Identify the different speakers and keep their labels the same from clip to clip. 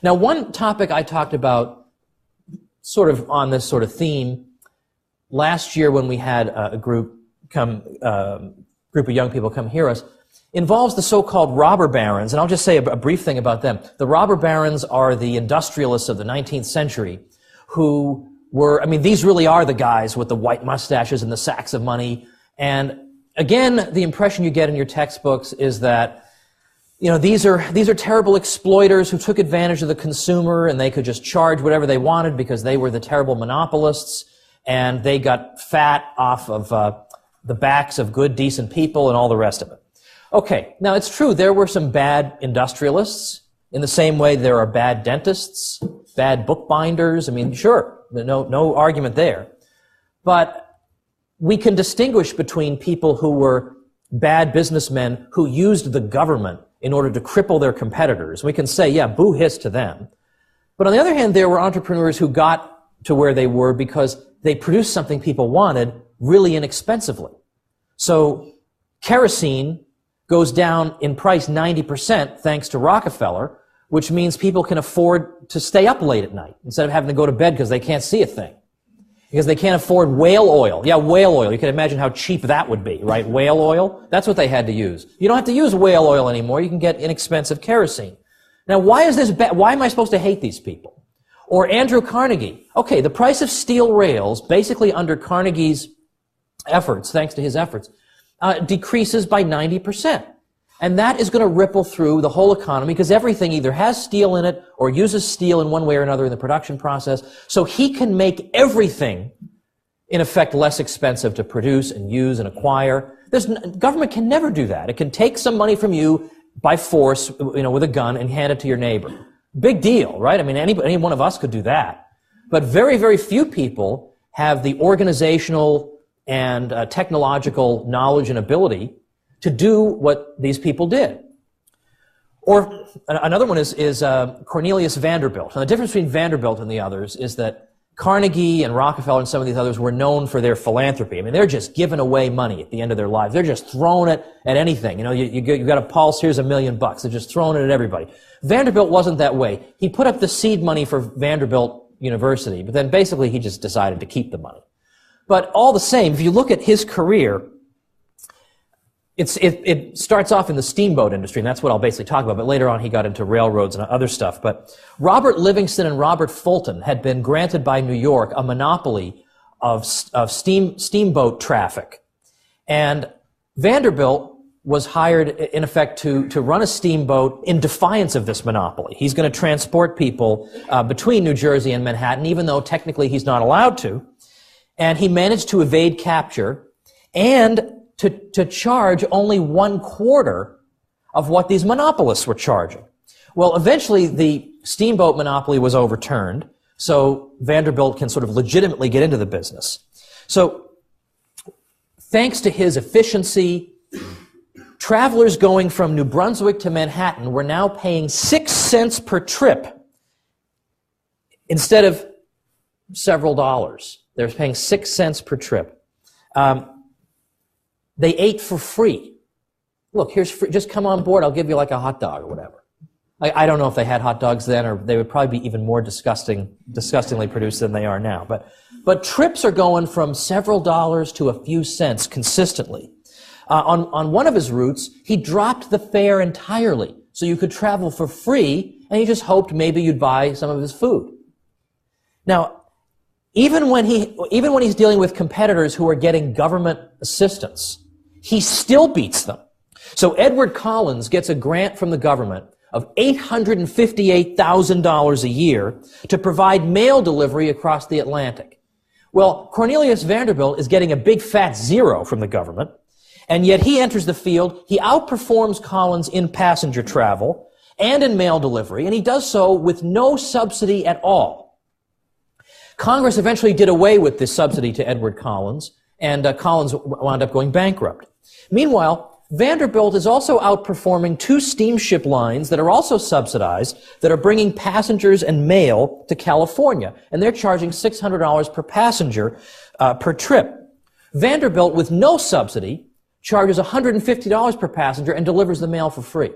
Speaker 1: Now, one topic I talked about sort of on this sort of theme last year when we had a group of young people come hear us involves the so-called robber barons, and I'll just say a brief thing about them. The robber barons are the industrialists of the 19th century who were, I mean, these really are the guys with the white mustaches and the sacks of money. And again, the impression you get in your textbooks is that, you know, these are terrible exploiters who took advantage of the consumer and they could just charge whatever they wanted because they were the terrible monopolists and they got fat off of the backs of good, decent people and all the rest of it. Okay, now it's true there were some bad industrialists in the same way there are bad dentists, bad bookbinders. I mean, sure, no argument there. But we can distinguish between people who were bad businessmen who used the government in order to cripple their competitors. We can say, yeah, boo-hiss to them. But on the other hand, there were entrepreneurs who got to where they were because they produced something people wanted really inexpensively. So kerosene goes down in price 90% thanks to Rockefeller, which means people can afford to stay up late at night instead of having to go to bed because they can't see a thing. Because they can't afford whale oil. Yeah, whale oil. You can imagine how cheap that would be, right? Whale oil. That's what they had to use. You don't have to use whale oil anymore. You can get inexpensive kerosene. Now, why is this bad? Why am I supposed to hate these people? Or Andrew Carnegie. Okay, the price of steel rails, basically under Carnegie's efforts, thanks to his efforts, decreases by 90%. And that is going to ripple through the whole economy because everything either has steel in it or uses steel in one way or another in the production process. So he can make everything, in effect, less expensive to produce and use and acquire. Government can never do that. It can take some money from you by force, you know, with a gun and hand it to your neighbor. Big deal, right? I mean, any one of us could do that. But very, very few people have the organizational and technological knowledge and ability to do what these people did. Or another one is Cornelius Vanderbilt. Now, the difference between Vanderbilt and the others is that Carnegie and Rockefeller and some of these others were known for their philanthropy. I mean, they're just giving away money at the end of their lives. They're just throwing it at anything. You know, you got a pulse, here's $1 million. They're just throwing it at everybody. Vanderbilt wasn't that way. He put up the seed money for Vanderbilt University, but then basically he just decided to keep the money. But all the same, if you look at his career, it starts off in the steamboat industry, and that's what I'll basically talk about, but later on he got into railroads and other stuff. But Robert Livingston and Robert Fulton had been granted by New York a monopoly of steamboat traffic. And Vanderbilt was hired, in effect, to run a steamboat in defiance of this monopoly. He's going to transport people between New Jersey and Manhattan, even though technically he's not allowed to. And he managed to evade capture and to charge only 1/4 of what these monopolists were charging. Well, eventually the steamboat monopoly was overturned, so Vanderbilt can sort of legitimately get into the business. So, thanks to his efficiency, travelers going from New Brunswick to Manhattan were now paying 6 cents per trip instead of several dollars. They were paying 6 cents per trip. They ate for free. Look, here's free. Just come on board. I'll give you like a hot dog or whatever. I don't know if they had hot dogs then, or they would probably be even more disgustingly produced than they are now. But trips are going from several dollars to a few cents consistently. On one of his routes, he dropped the fare entirely, so you could travel for free, and he just hoped maybe you'd buy some of his food. Now, even when he's dealing with competitors who are getting government assistance, he still beats them. So Edward Collins gets a grant from the government of $858,000 a year to provide mail delivery across the Atlantic. Well, Cornelius Vanderbilt is getting a big fat zero from the government, and yet he enters the field. He outperforms Collins in passenger travel and in mail delivery, and he does so with no subsidy at all. Congress eventually did away with this subsidy to Edward Collins, and Collins wound up going bankrupt. Meanwhile, Vanderbilt is also outperforming 2 steamship lines that are also subsidized, that are bringing passengers and mail to California, and they're charging $600 per passenger per trip. Vanderbilt, with no subsidy, charges $150 per passenger and delivers the mail for free.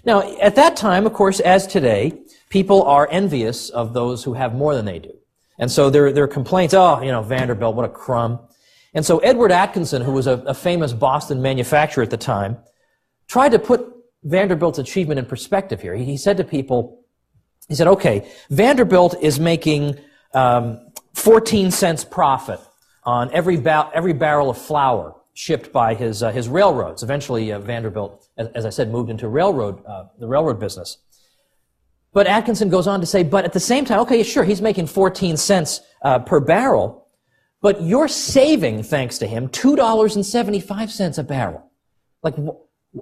Speaker 1: Now, at that time, of course, as today, people are envious of those who have more than they do. And so there are complaints, oh, you know, Vanderbilt, what a crumb. And so Edward Atkinson, who was a famous Boston manufacturer at the time, tried to put Vanderbilt's achievement in perspective here. He said to people, he said, okay, Vanderbilt is making 14 cents profit on every barrel of flour shipped by his railroads. Eventually, Vanderbilt, as I said, moved into the railroad business. But Atkinson goes on to say, but at the same time, okay, sure, he's making 14 cents per barrel, but you're saving, thanks to him, $2.75 a barrel. Like,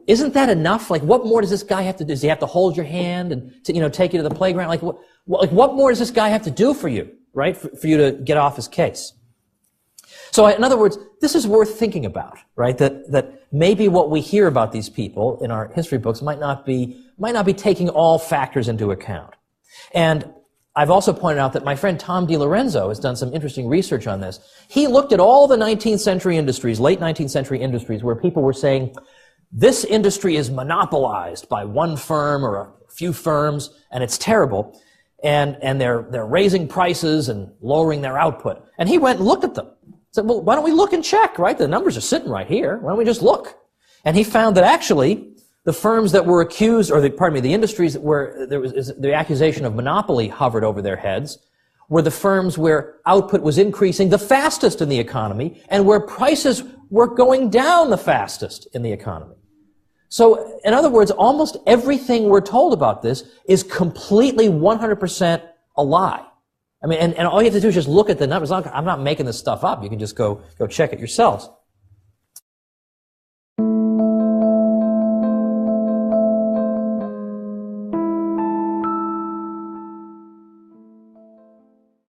Speaker 1: isn't that enough? Like, what more does this guy have to do? Does he have to hold your hand and take you to the playground? Like, what more does this guy have to do for you, right? For you to get off his case. So, in other words, this is worth thinking about, right? That maybe what we hear about these people in our history books might not be taking all factors into account. And I've also pointed out that my friend Tom DiLorenzo has done some interesting research on this. He looked at all the 19th century industries, late 19th century industries, where people were saying, this industry is monopolized by one firm or a few firms, and it's terrible, and they're raising prices and lowering their output. And he went and looked at them. Said, well, why don't we look and check, right? The numbers are sitting right here. Why don't we just look? And he found that actually the firms that were accused, or the industries where there was the accusation of monopoly hovered over their heads, were the firms where output was increasing the fastest in the economy and where prices were going down the fastest in the economy. So, in other words, almost everything we're told about this is completely 100% a lie. I mean, and all you have to do is just look at the numbers. I'm not making this stuff up. You can just go check it yourselves.